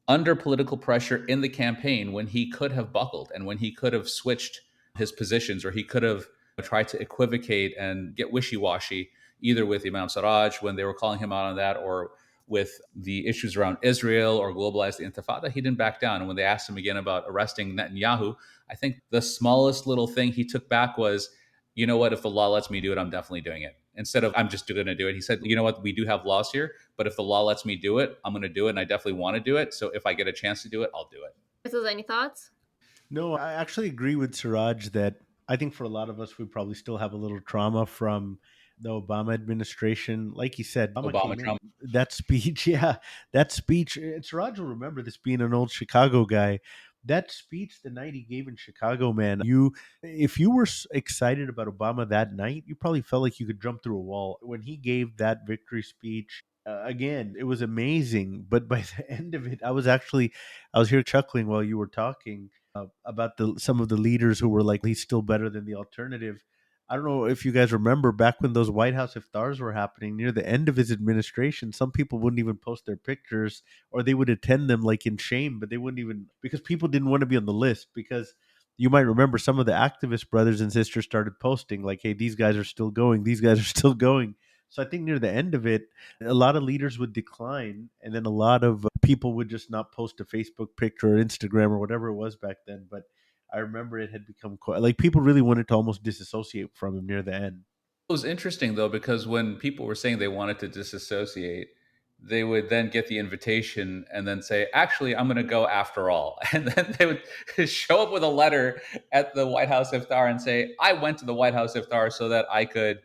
under political pressure in the campaign, when he could have buckled and when he could have switched his positions, or he could have tried to equivocate and get wishy-washy, either with Imam Siraj when they were calling him out on that, or with the issues around Israel or globalized the Intifada, he didn't back down. And when they asked him again about arresting Netanyahu, I think the smallest little thing he took back was, you know what, if the law lets me do it, I'm definitely doing it. Instead of, I'm just going to do it, he said, you know what, we do have laws here, but if the law lets me do it, I'm going to do it. And I definitely want to do it. So if I get a chance to do it, I'll do it. Any thoughts? No, I actually agree with Siraj that I think for a lot of us, we probably still have a little trauma from the Obama administration. Like he said, Obama Obama, came in. Trump. That speech, yeah, that speech. And Siraj will remember this being an old Chicago guy. That speech the night he gave in Chicago, man, if you were excited about Obama that night, you probably felt like you could jump through a wall. When he gave that victory speech, again, it was amazing. But by the end of it, I was here chuckling while you were talking about some of the leaders who were like, he's still better than the alternative. I don't know if you guys remember back when those White House iftars were happening near the end of his administration, some people wouldn't even post their pictures, or they would attend them like in shame, but they wouldn't even, because people didn't want to be on the list. Because you might remember some of the activist brothers and sisters started posting like, hey, these guys are still going. These guys are still going. So I think near the end of it, a lot of leaders would decline, and then a lot of people would just not post a Facebook picture or Instagram or whatever it was back then. But I remember it had become quite like people really wanted to almost disassociate from him near the end. It was interesting though, because when people were saying they wanted to disassociate, they would then get the invitation and then say, actually, I'm going to go after all. And then they would show up with a letter at the White House iftar and say, I went to the White House iftar so that I could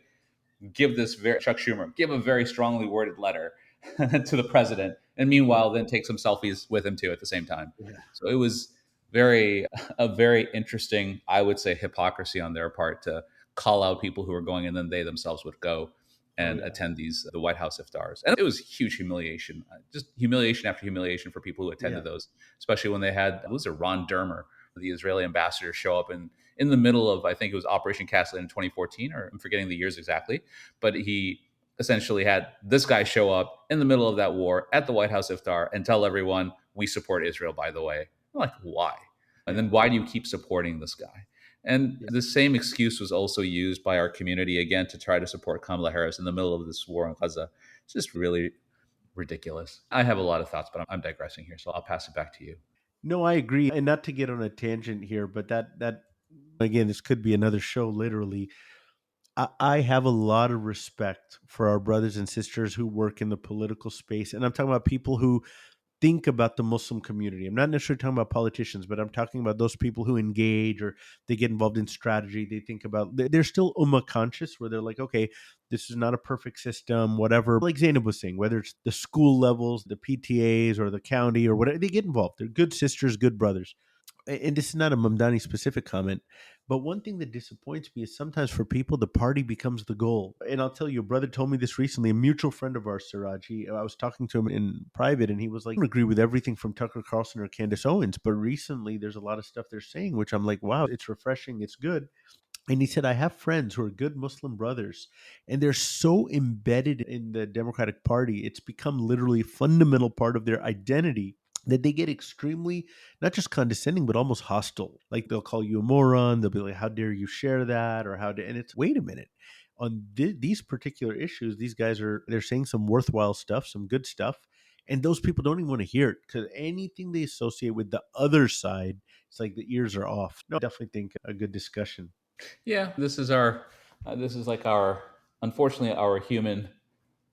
give this very Chuck Schumer, give a very strongly worded letter to the president, and meanwhile then take some selfies with him too at the same time. Yeah. So it was a very interesting, I would say, hypocrisy on their part to call out people who are going, and then they themselves would go Oh and yeah. attend the White House iftars. And it was huge humiliation, just humiliation after humiliation for people who Yeah. attended those, especially when they had, what was it, Ron Dermer, the Israeli ambassador, show up in the middle of, I think it was Operation Cast Lead in 2014, or I'm forgetting the years exactly, but he essentially had this guy show up in the middle of that war at the White House iftar and tell everyone, we support Israel, by the way. I'm like, why? And Yeah. then why do you keep supporting this guy? And Yeah. the same excuse was also used by our community again to try to support Kamala Harris in the middle of this war in Gaza. It's just really ridiculous. I have a lot of thoughts, but I'm digressing here, so I'll pass it back to you. No, I agree. And not to get on a tangent here, but that again, this could be another show literally. I have a lot of respect for our brothers and sisters who work in the political space. And I'm talking about people who think about the Muslim community. I'm not necessarily talking about politicians, but I'm talking about those people who engage or they get involved in strategy. They think about, they're still ummah conscious where they're like, okay, this is not a perfect system, whatever. Like Zainab was saying, whether it's the school levels, the PTAs, or the county or whatever, they get involved. They're good sisters, good brothers. And this is not a Mamdani specific comment, but one thing that disappoints me is sometimes for people, the party becomes the goal. And I'll tell you, a brother told me this recently, a mutual friend of ours, Siraj. I was talking to him in private, and he was like, I don't agree with everything from Tucker Carlson or Candace Owens, but recently there's a lot of stuff they're saying, which I'm like, wow, it's refreshing, it's good. And he said, I have friends who are good Muslim brothers, and they're so embedded in the Democratic Party, it's become literally a fundamental part of their identity that they get extremely, not just condescending, but almost hostile. Like they'll call you a moron. They'll be like, how dare you share that? Or and it's, wait a minute. On these particular issues, these guys they're saying some worthwhile stuff, some good stuff. And those people don't even want to hear it because anything they associate with the other side, it's like the ears are off. No, I definitely think a good discussion. Yeah, this is like our, unfortunately, our human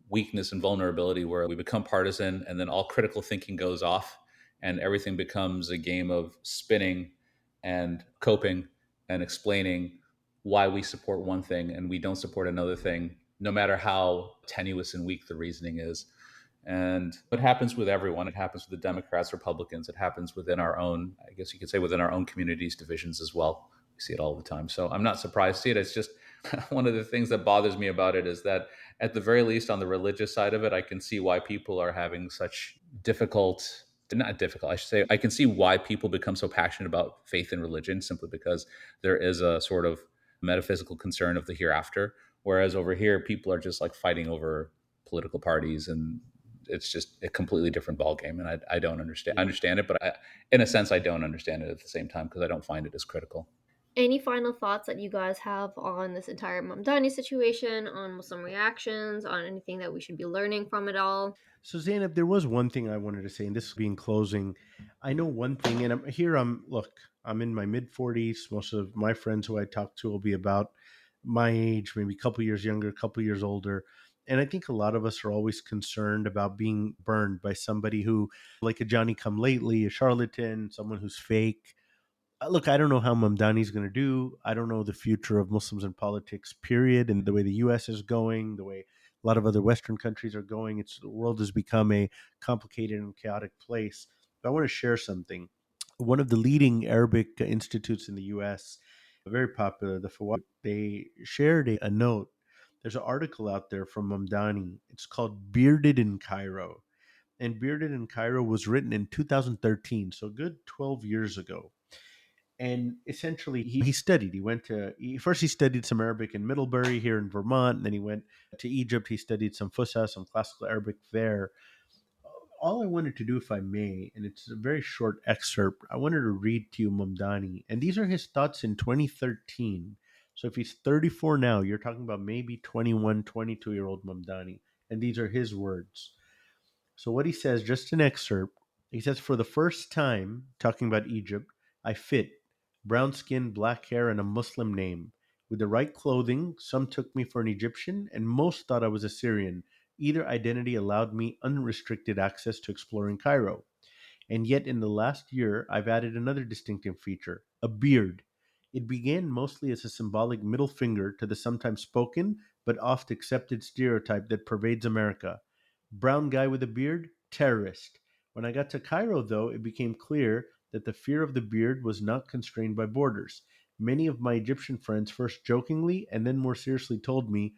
weakness and vulnerability, where we become partisan and then all critical thinking goes off and everything becomes a game of spinning and coping and explaining why we support one thing and we don't support another thing, no matter how tenuous and weak the reasoning is. And it happens with everyone. It happens with the Democrats, Republicans. It happens within our own, I guess you could say, within our own communities, divisions as well. We see it all the time. So I'm not surprised to see it. It's just one of the things that bothers me about it is that, at the very least, on the religious side of it, I can see why people are having such difficult, not difficult, I should say, I can see why people become so passionate about faith and religion, simply because there is a sort of metaphysical concern of the hereafter. Whereas over here, people are just like fighting over political parties, and it's just a completely different ballgame. And I don't understand. I understand it, but in a sense, I don't understand it at the same time because I don't find it as critical. Any final thoughts that you guys have on this entire Mamdani situation, on Muslim reactions, on anything that we should be learning from it all? So Zainab, there was one thing I wanted to say, and this will be in closing. I know one thing, and I'm in my mid 40s. Most of my friends who I talk to will be about my age, maybe a couple years younger, a couple years older. And I think a lot of us are always concerned about being burned by somebody who, like a Johnny come lately, a charlatan, someone who's fake. Look, I don't know how Mamdani's going to do. I don't know the future of Muslims in politics, period, and the way the U.S. is going, the way a lot of other Western countries are going. The world has become a complicated and chaotic place. But I want to share something. One of the leading Arabic institutes in the U.S., very popular, the Fawad, they shared a note. There's an article out there from Mamdani. It's called "Bearded in Cairo," and "Bearded in Cairo" was written in 2013, so a good 12 years ago. And essentially he studied, he studied some Arabic in Middlebury here in Vermont, and then he went to Egypt. He studied some Fusha, some classical Arabic there. All I wanted to do, if I may, and it's a very short excerpt, I wanted to read to you Mamdani, and these are his thoughts in 2013. So if he's 34 now, you're talking about maybe 21, 22-year-old Mamdani, and these are his words. So what he says, just an excerpt, he says, "For the first time, talking about Egypt, I fit. Brown skin, black hair, and a Muslim name. With the right clothing, some took me for an Egyptian, and most thought I was Assyrian. Either identity allowed me unrestricted access to exploring Cairo. And yet, in the last year, I've added another distinctive feature: a beard. It began mostly as a symbolic middle finger to the sometimes spoken but oft accepted stereotype that pervades America. Brown guy with a beard, terrorist. When I got to Cairo, though, it became clear that the fear of the beard was not constrained by borders. Many of my Egyptian friends first jokingly and then more seriously told me,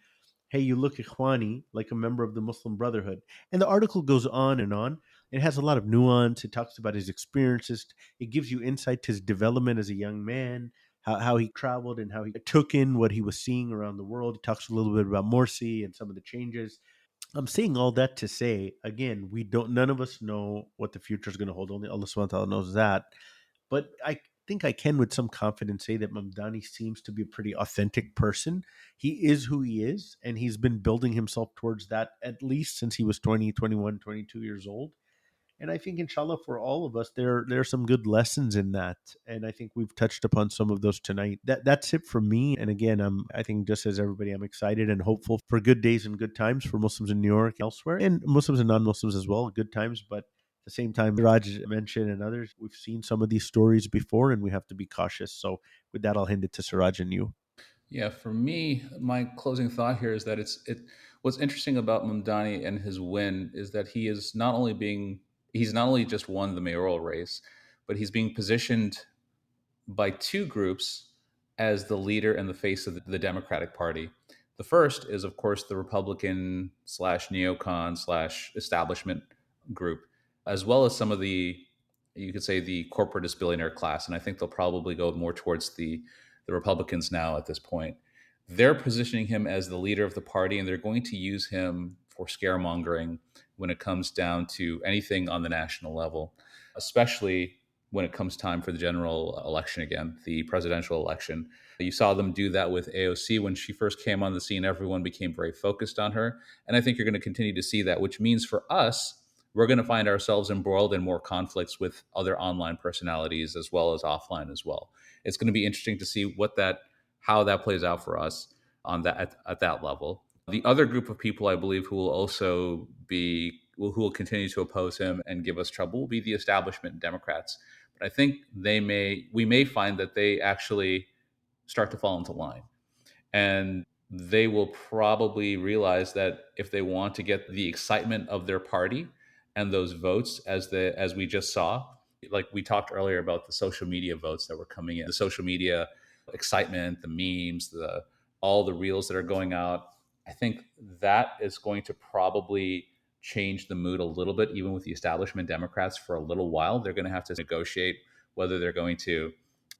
'Hey, you look Ikhwani, like a member of the Muslim Brotherhood.'" And the article goes on and on. It has a lot of nuance. It talks about his experiences. It gives you insight to his development as a young man, how he traveled and how he took in what he was seeing around the world. It talks a little bit about Morsi and some of the changes. I'm saying all that to say, again, none of us know what the future is going to hold. Only Allah subhanahu wa ta'ala knows that. But I think I can with some confidence say that Mamdani seems to be a pretty authentic person. He is who he is, and he's been building himself towards that at least since he was 20, 21, 22 years old. And I think, inshallah, for all of us, there are some good lessons in that. And I think we've touched upon some of those tonight. That's it for me. And again, I think, just as everybody, I'm excited and hopeful for good days and good times for Muslims in New York, elsewhere, and Muslims and non-Muslims as well. Good times, but at the same time, Raj mentioned and others, we've seen some of these stories before, and we have to be cautious. So with that, I'll hand it to Siraj and you. Yeah, for me, my closing thought here is that what's interesting about Mamdani and his win is that he's not only just won the mayoral race, but he's being positioned by two groups as the leader and the face of the Democratic Party. The first is, of course, the Republican slash neocon slash establishment group, as well as some of you could say, the corporatist billionaire class. And I think they'll probably go more towards the Republicans now at this point. They're positioning him as the leader of the party, and they're going to use him for scaremongering when it comes down to anything on the national level, especially when it comes time for the general election again, the presidential election. You saw them do that with AOC when she first came on the scene. Everyone became very focused on her. And I think you're going to continue to see that, which means for us, we're going to find ourselves embroiled in more conflicts with other online personalities as well as offline as well. It's going to be interesting to see how that plays out for us on that at that level. The other group of people, I believe, who will continue to oppose him and give us trouble will be the establishment Democrats. I think we may find that they actually start to fall into line. And they will probably realize that if they want to get the excitement of their party and those votes, as we just saw, like we talked earlier about the social media votes that were coming in, the social media excitement, the memes, the all the reels that are going out. I think that is going to probably change the mood a little bit, even with the establishment Democrats for a little while. They're going to have to negotiate whether they're going to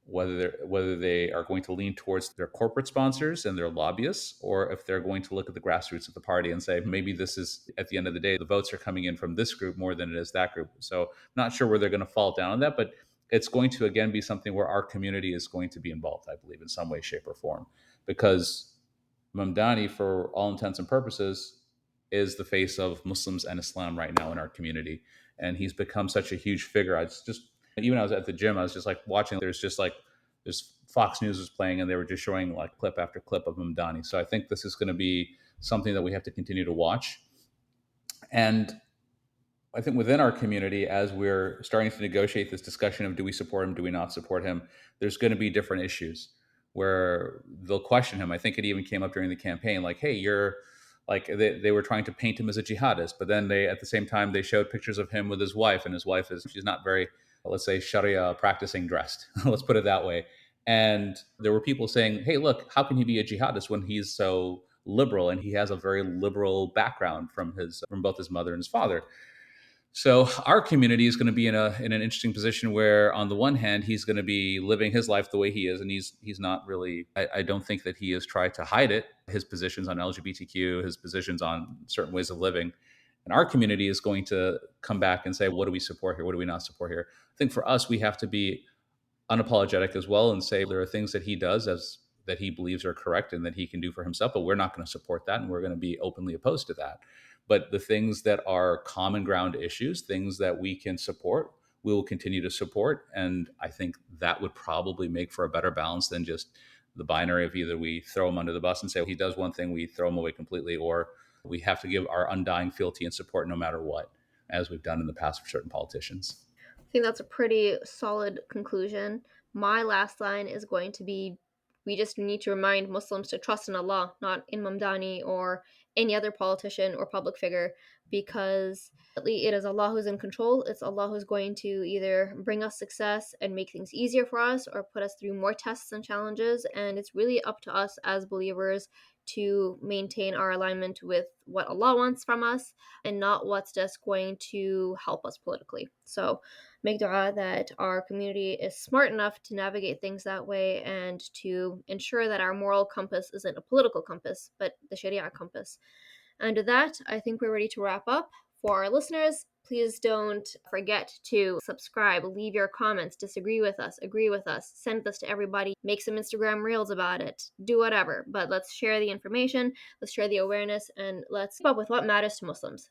whether they are going to lean towards their corporate sponsors and their lobbyists, or if they're going to look at the grassroots of the party and say maybe this is, at the end of the day, the votes are coming in from this group more than it is that group. So not sure where they're going to fall down on that, but it's going to again be something where our community is going to be involved, I believe, in some way, shape, or form, because Mamdani, for all intents and purposes, is the face of Muslims and Islam right now in our community, and he's become such a huge figure. I just even I was at the gym, I was just like watching. There's Fox News was playing, and they were just showing like clip after clip of Mamdani. So I think this is going to be something that we have to continue to watch. And I think within our community, as we're starting to negotiate this discussion of do we support him, do we not support him, there's going to be different issues where they'll question him. I think it even came up during the campaign, like, hey, you're like they were trying to paint him as a jihadist, but then they at the same time they showed pictures of him with his wife, and his wife she's not very, let's say, Sharia practicing dressed. Let's put it that way. And there were people saying, hey, look, how can he be a jihadist when he's so liberal and he has a very liberal background from both his mother and his father? So our community is going to be in an interesting position where, on the one hand, he's going to be living his life the way he is, and he's not really. I don't think that he has tried to hide it. His positions on LGBTQ, his positions on certain ways of living, and our community is going to come back and say, what do we support here? What do we not support here? I think for us, we have to be unapologetic as well and say there are things that he does as that he believes are correct and that he can do for himself, but we're not going to support that, and we're going to be openly opposed to that. But the things that are common ground issues, things that we can support, we will continue to support. And I think that would probably make for a better balance than just the binary of either we throw him under the bus and say, well, he does one thing, we throw him away completely, or we have to give our undying fealty and support no matter what, as we've done in the past for certain politicians. I think that's a pretty solid conclusion. My last line is going to be, we just need to remind Muslims to trust in Allah, not in Mamdani or any other politician or public figure, because it is Allah who's in control. It's Allah who's going to either bring us success and make things easier for us or put us through more tests and challenges. And it's really up to us as believers to maintain our alignment with what Allah wants from us and not what's just going to help us politically. So make dua that our community is smart enough to navigate things that way and to ensure that our moral compass isn't a political compass, but the Sharia compass. And with that, I think we're ready to wrap up. For our listeners, please don't forget to subscribe, leave your comments, disagree with us, agree with us, send this to everybody, make some Instagram reels about it, do whatever. But let's share the information, let's share the awareness, and let's keep up with what matters to Muslims.